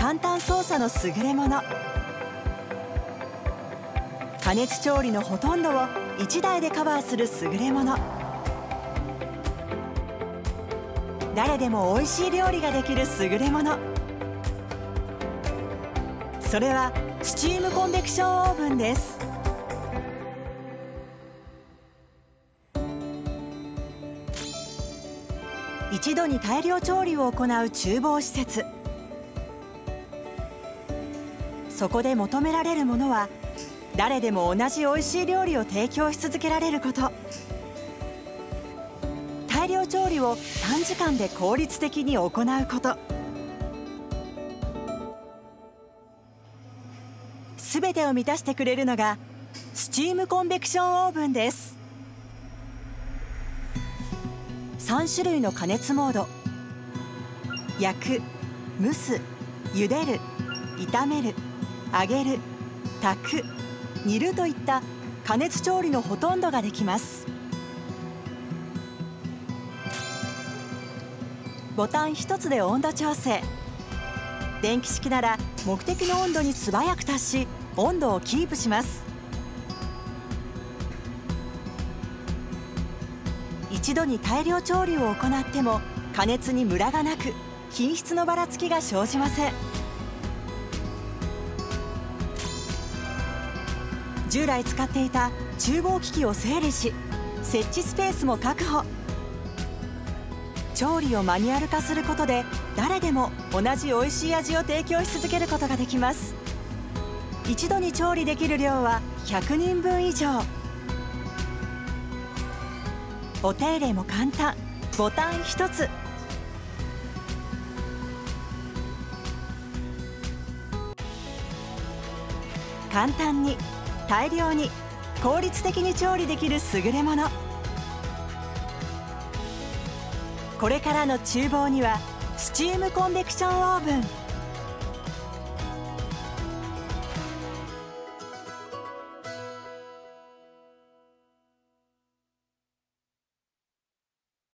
簡単操作の優れもの。加熱調理のほとんどを1台でカバーする優れもの。誰でも美味しい料理ができる優れもの。それはスチームコンベクションオーブンです。一度に大量調理を行う厨房施設。そこで求められるものは、誰でも同じ美味しい料理を提供し続けられること。大量調理を短時間で効率的に行うこと。すべてを満たしてくれるのがスチームコンベクションオーブンです。3種類の加熱モード。焼く、蒸す、茹でる、炒める、揚げる、炊く、煮るといった加熱調理のほとんどができます。ボタン1つで温度調整。電気式なら目的の温度に素早く達し、温度をキープします。一度に大量調理を行っても加熱にムラがなく、品質のばらつきが生じません。従来使っていた厨房機器を整理し、設置スペースも確保。調理をマニュアル化することで、誰でも同じ美味しい味を提供し続けることができます。一度に調理できる量は100人分以上。お手入れも簡単。ボタン1つ。簡単に、大量に、効率的に調理できる優れもの。これからの厨房にはスチームコンベクションオーブン。